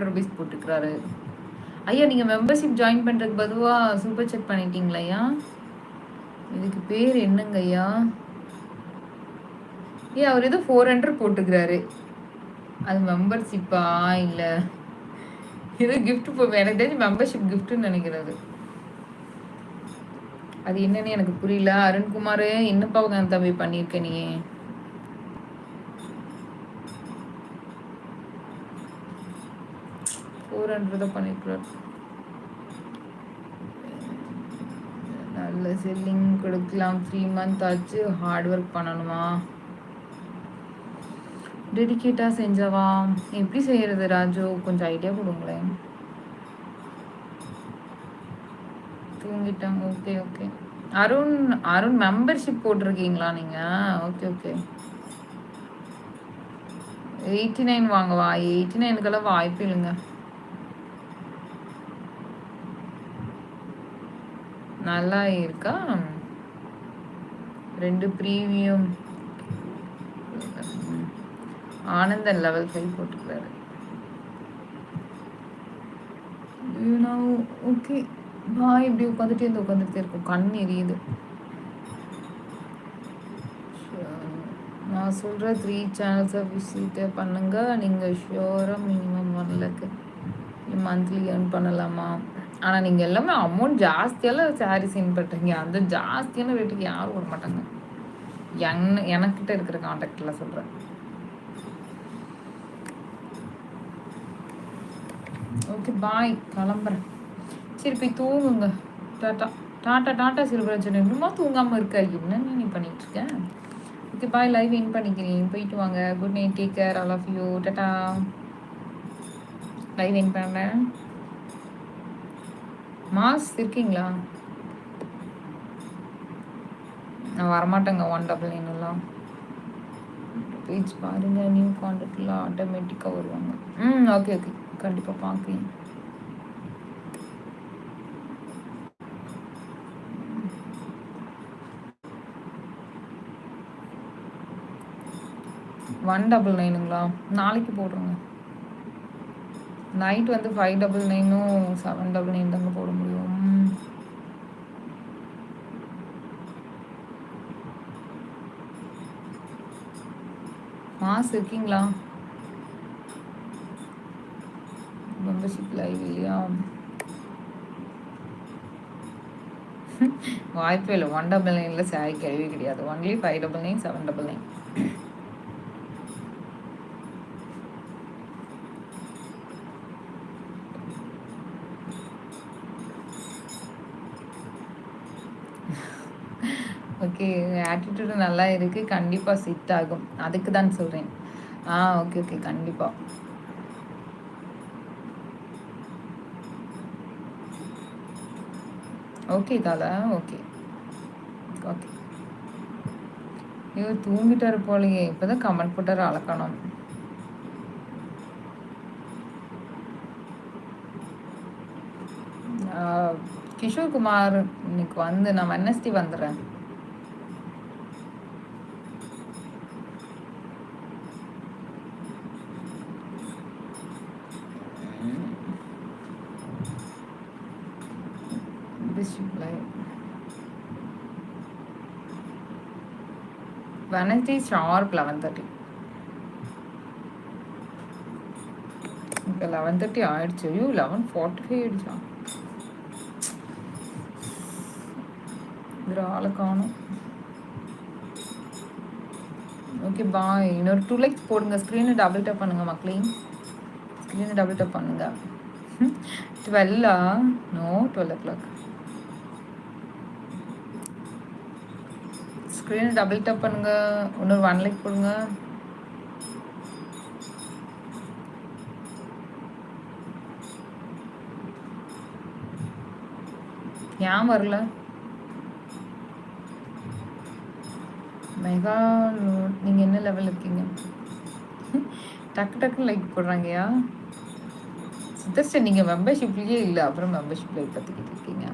Rupees போட்டுக்கிறாரு. ஐயா நீங்கள் membership join பண்ணுறதுக்கு பதுவாக சூப்பர் செக் பண்ணிட்டீங்களா ஐயா? இதுக்கு பேர் என்னங்க ஐயா? அவர் ஏதோ 400 போட்டுக்கிறாரு. அது மெம்பர்ஷிப்பா இல்லை ஏதோ கிஃப்ட் போவேன். எனக்கு தெரிஞ்சு மெம்பர்ஷிப் கிஃப்ட்னு நினைக்கிறது. அது என்னன்னு எனக்கு புரியல. அருண்குமார் என்னப்பா தம்பி பண்ணியிருக்க நீ? பண்ணிருக்கிறார். நல்ல செல்லிங் கொடுக்கலாம். 3 month ஆச்சு. ஹார்ட் ஒர்க் பண்ணணுமா? டெடிக்கேட்டாக செஞ்சவா? எப்படி செய்யறது ராஜு? கொஞ்சம் ஐடியா கொடுங்களேன். தூங்கிட்டேன். Okay okay. அருண் மெம்பர்ஷிப் போட்டிருக்கீங்களா நீங்கள்? Okay okay. 89 வாங்கவா? 89க்கெல்லாம் வாய்ப்பு இல்லைங்க. நல்லா இருக்கா? 2 ப்ரீமியம். ஆனந்தன் லெவல் 5 போட்டுக்கிறாரு. Okay bye. இப்படி உட்காந்துட்டே இருக்கும். கண் எரியுது. நான் சொல்கிற 3 சேனல்ஸை விசிட் பண்ணுங்க. நீங்கள் ஷியோராக மினிமம் 1 lakh மந்த்லி ஏர்ன் பண்ணலாமா? ஆனால் நீங்கள் எல்லாமே அமௌண்ட் ஜாஸ்தியெல்லாம் சாரீ சென்ட் பண்ணுறீங்க. அந்த ஜாஸ்தியான ரேட்டுக்கு யாரும் விட மாட்டாங்க. எனக்கிட்ட இருக்கிற கான்டாக்டில் சொல்கிறேன். Okay bye. கிளம்புறேன். சரி போய் தூங்குங்க. Ta-ta ta-ta ta-ta Siruparanjan. இன்னுமா தூங்காமல் இருக்கா? என்னென்ன நீ பண்ணிகிட்ருக்கேன்? Okay bye. லைவ் இன் பண்ணிக்கிறேன். போயிட்டு வாங்க. Good night. Take care all of you. டாட்டா. லைவ் இன் பண்ணுறேன். மாஸ் இருக்கீங்களா? நான் வரமாட்டேங்க. 199 பேஜ் பாருங்க. நியூ கான்டாக்ட்லாம் ஆட்டோமேட்டிக்காக வருவாங்க. Okay okay. கண்டிப்பாக பார்க்குறேன். $199ங்களா? நாளைக்கு போடுறோங்க. நைட் வந்து 599 799 தாங்க போட முடியும். மாஸ் இருக்கீங்களா? மெம்பர்ஷிப் லைவ் இல்லையா? வாய்ப்பே இல்லை. 199 சாரி கிடையவே கிடையாது. ஒன்லி 599 799. ஓகே. ஆட்டிடியூடு நல்லா இருக்குது. கண்டிப்பாக செட் ஆகும். அதுக்கு தான் சொல்கிறேன். Okay okay. கண்டிப்பாக. ஓகே தாலா. Okay okay. தூங்கிட்டாரு போலையே. இப்போதான் கமெண்ட் போட்டார். அளக்கணும். கிஷோர் குமார் இன்னைக்கு வந்து நான் வெட்னஸ்டே வந்துடுறேன். Wednesday sharp 11:30. இப்போ 11:30 ஆயிடுச்சு. 11:45 ஆயிடுச்சா? இதில் ஆளை காணும். Okay bye. இன்னொரு 2 likes போடுங்க. ஸ்க்ரீனை டபுள் டேப் பண்ணுங்க மக்களே. ஸ்க்ரீனை டபுள் டேப் பண்ணுங்க. 12 நோ 12 o'clock. ஸ்க்ரீனை டபுள் டேப் பண்ணுங்க. இன்னொரு 1 like போடுங்க. ஏன் வரல? மெகா நீங்கள் என்ன லெவல் இருக்கீங்க? டக்கு டக்குன்னு லைக் போடுறாங்கயா. சித்தர்ஸ்டர் நீங்கள் மெம்பர்ஷிப்லேயே இல்லை. அப்புறம் மெம்பர்ஷிப் லைக் கற்றுக்கிட்டு இருக்கீங்க.